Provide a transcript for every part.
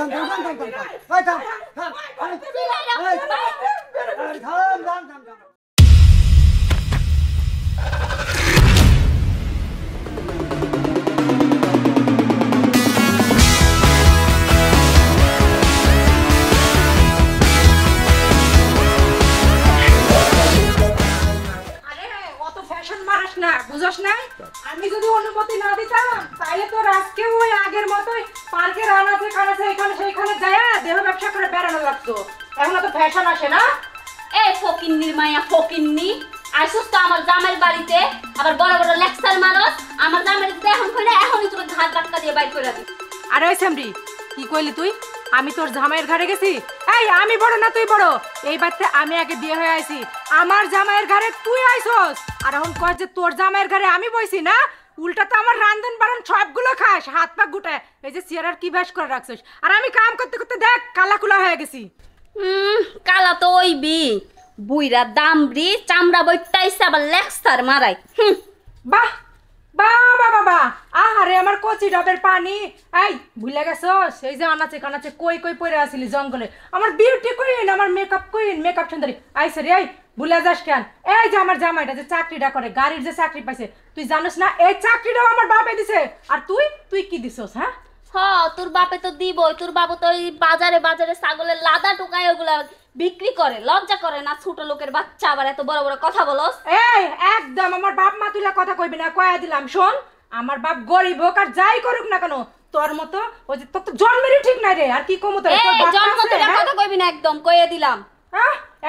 থাম থাম থাম থাম থাম ভাই থাম থাম থাম থাম থাম থাম বুঝছ না আমি যদি অনুমতি না দিতাম তাহলে তো আজকে ওই আগের মতোই পার্কের আনাচে কানাচে এখানে সেইখানে যায় দেহ ব্যবসা করে বেড়ানো লাগতো। এখন তো ফ্যাশন আসে না। এই ফকিন্নির মায়া ফকিন্নি আইসুস তো আমার জামাইয়ের বাড়িতে আবার বড় বড় লেকচার মারস। আমার জামাইয়ের দিতে এখন কইরা এখনই তোর ঘাট ধাক্কা দিয়ে বাইর করে দিই। আরে ওই সামরি কি কইলি তুই? আমি তোর জামাইয়ের ঘরে গেছি? এই আমি বড় না তুই বড়? এই বাড়িতে আমি আগে বিয়ে হয়ে আইছি, আমার জামাইয়ের ঘরে তুই আইছস আর এখন কয় যে তোর জামাইয়ের ঘরে আমি বইছি না? উল্টা তো আমার রান্ধন বাড়ন সবগুলো খাস, হাত পা গুটায় এই যে চেয়ার কি ভ্যাস করে রাখছিস। আর আমি কাম করতে করতে দেখ কালাকুলা হয়ে গেছি। কালা তো ওইবি বুইরা দামড়ি চামড়া বইটাইছে আবার লেকচার মারাই। বাহ বাবা বাবা আহারে আমার কচি ডাবের পানি। এই ভুলে গেছো সেই যে আনাচে কানাচে কই কই পড়ে আসিলি জঙ্গলে? আমার বিউটি কুইন, আমার মেকআপ কুইন, মেকআপ সুন্দরী আইছে রে। এই ভুলে যাস কেন? এই যে আমার জামাইটা যে চাকরিটা করে, গাড়ির যে চাকরি পাইছে, তুই জানিস না এই চাকরিটাও আমার বাপে দিছে। আর তুই তুই কি দিছস? হ্যাঁ তোর বাপে তো দিবই। তোর বাবু তো ওই বাজারে বাজারে ছাগলের লাদা টোকায় ওগুলা বিক্রি করে। লজ্জা করে না ছোট লোকের বাচ্চা আবার এত বড় বড় কথা বলস? এই একদম আমার বাপ মা তুইলা কথা কইবি না, কয়া দিলাম। শোন আমার বাপ গরিব হোক আর যাই করুক না কেন, তোর মতো ওই যে তোর তো জন্মেরই ঠিক নাই রে। আর কি কমু তোর? জন্ম তুই কথা কইবি না, একদম কইয়া দিলাম।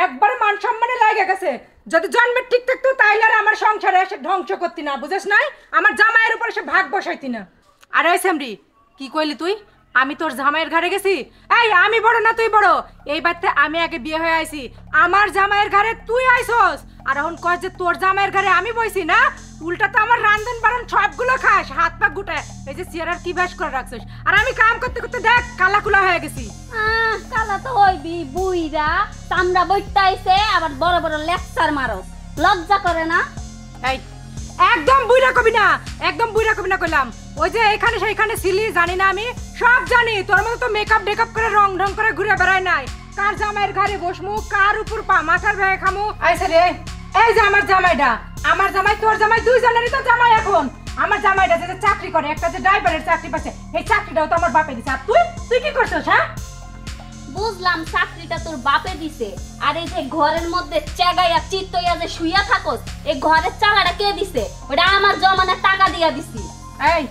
একবারে মান সম্মানে লাগে গেছে। যদি জন্মের ঠিক থাকতো তাইলে আর আমার সংসারে এসে ধ্বংস করতি না, বুঝছ নাই? আমার জামাইয়ের উপর এসে ভাগ বসাইতি না। আর ওই সামরি কি কইলি তুই? আমি তোর জামাইয়ের ঘরে গেছি? এই আমি বড় না তুই বড়? এই বাড়িতে আমি আগে বিয়ে হয়ে আইছি, আমার জামাইয়ের ঘরে তুই আইছস আর এখন কয় যে তোর জামাইয়ের ঘরে আমি বইছি না? উল্টা তো আমার রান্ধন বাড়ন সবগুলো খাস, হাত পা গুটায় এই যে চেয়ার কি ভ্যাস করে রাখছিস। আর আমি কাম করতে করতে দেখ কালাকুলা হয়ে গেছি। কালা তো হইবি বুইরা চামড়া বইটাইছে আবার বড় বড় লেকচার মারস। লজ্জা করে না? এই একদম বুইরা কবি না, একদম বুইরা কবি না কইলাম। ওই যে এখানে সেইখানে ছিলি জানি না আমি? সব জানি। তোর মতো তো মেকআপ ডেকআপ করে রং ঢং করে ঘুরে বেড়ায় নাই। কার জামাইয়ের ঘরে বসমু, কার উপর পা মাথার ভয়ে খামু। আইছে রে এই যে আমার জামাইটা, আমার জামাই তোর জামাই দুইজনেরই তো জামাই। এখন আমার জামাইটা যে চাকরি করে, একটা যে ড্রাইভারের চাকরি পাচ্ছে, এই চাকরিটাও তো আমার বাপে দিছে। আর তুই তুই কি করছিস? হ্যাঁ বুঝলাম চাকরিটা তোর বাপে দিছে, আর এই যে ঘরের মধ্যে চেগাইয়া চিত্তইয়া যে শুইয়া থাকস, এই ঘরের চালাটা কে দিছে? ওটা আমার জমানের টাকা দিয়া দিছি। এই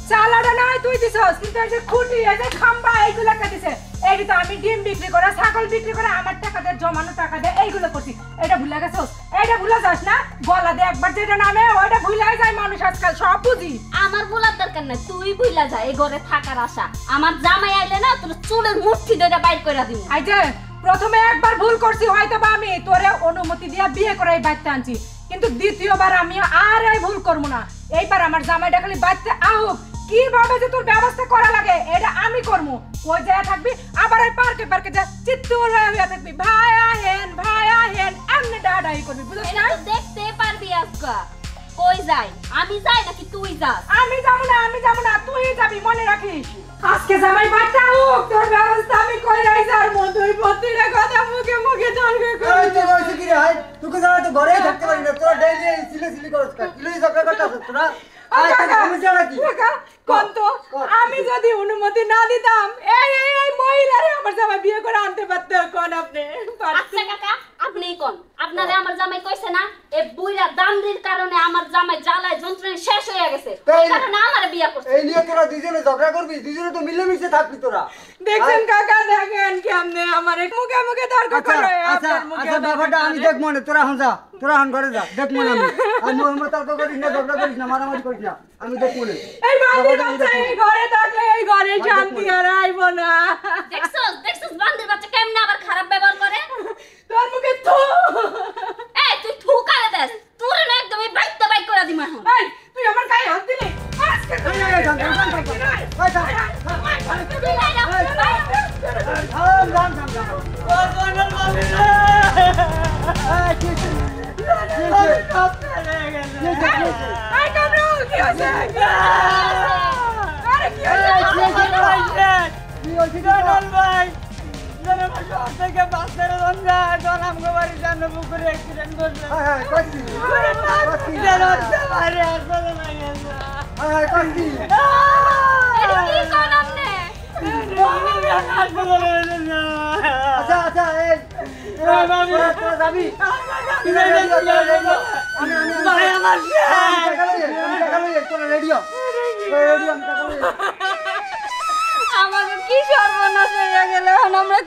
চালাটা নাই তুই দিছস, কিন্তু এই যে খুঁটি এই যে খাম্বা এইগুলা কে দিছে? এইটা তো আমি ডিম বিক্রি করে ছাগল বিক্রি করে আমার টাকা দিয়ে জমানো টাকা দিয়ে এইগুলো করছি। এটা ভুলে গেছস? এইটা ভুলে যাস না? গলা দিয়ে একবার যেটা নামে ওইটা ভুলাই যায় মানুষ আজকাল, সব বুঝি। আমার ভুলার দরকার নাই, তুই ভুলা যা এই ঘরে থাকার আশা। আমার জামাই আইলে না তোর চুলের মুঠি ধরে বাইর করে দিব। এই যে প্রথমে একবার ভুল করছি হয়তো বা আমি তোরে অনুমতি দিয়া বিয়ে করে এই বাড়িতে আনছি, কিন্তু দ্বিতীয়বার আমি আর এই ভুল করবো না। এইবার আমার জামাইটা খালি বাড়িতে আহুক, কিভাবে যে তোর ব্যবস্থা করা লাগে এটা আমি করবো। ওই জায়গা থাকবি আবার ওই পার্কে পার্কে যা চিত্তুর হয়ে থাকবি, ভাই আহেন এমনি ডাডাই করবি, বুঝছিস না? দেখতে পারবি আজকা কই যাই? আমি যাই নাকি তুই যাস? আমি যাবো না তুই যাবি, মনে রাখিস। আজকে জামাই বাচ্চা হোক, তোর ব্যবস্থা আমি কই রাই যার মধুই পত্রিকা কথা মুখে মুখে তর্ক করে। এই তো কইছিস কি রে? হাই তুই কি জানা তো ঘরেই থাকতে পারি না? তোরা ডেইলি সিলি করছ কা? কিলোই ঝগড়া করতাছ তোরা? আয় আমি জানা কি কোন তো আমি যদি অনুমতি না দিতাম এই মহিলারে আমার জামাই বিয়ে করে আনতে পারতো? কোন আপনি? আচ্ছা কাকা আপনিই কোন। আপনারে আমার জামাই কইছে না এই বুইরা দামড়ির কারণে আমার জামাই জ্বালায় যন্ত্রণায় শেষ হয়ে গেছে, এই কারণে আমারে বিয়ে করছে। এই নিয়ে তোরা দুইজনে ঝগড়া করবি, দুইজনে তো মিলেমিশে থাকবি তোরা। দেখছেন কাকা, দেখেন কেমনে আমারে মুখে মুখে তর্ক করে। আচ্ছা ব্যাপারটা আমি দেখব না, তোরা হন যা, তোরা হন ঘরে যা, দেখব না আমি আমি তর্ক করিস না, ঝগড়া করিস না, মারামারি করিস না, আমি দেখব না। এই বান্দির বাচ্চা এই ঘরে থাকলে এই ঘরে শান্তি আর আইবো না। দেখছস বান্দির বাচ্চা কেমনে আবার খারাপ ব্যবহার করে? তোর মুখে থু। এই তুই থু করে দেস, তোর না একদম এই বাইকটা বাইক করে দিমা এখন। এই তুই আমার গায়ে হাত দিলি আজকে তুই কি হইছে জনাল ভাই জনাল ভাই শহর থেকে বাস ধরে রঞ্জা জনাম গোবারি জানো পুকুরে অ্যাক্সিডেন্ট করছে হ্যাঁ কইছি মারে আসলে না হ্যাঁ কইছি এটা কি কোন আপনি আচ্ছা আচ্ছা এই তোরা যাবি আমি ভাই আমার তোরা রেডিও আমি আমাকে কি সর্বনাশ হয়ে গেল এখন আমরা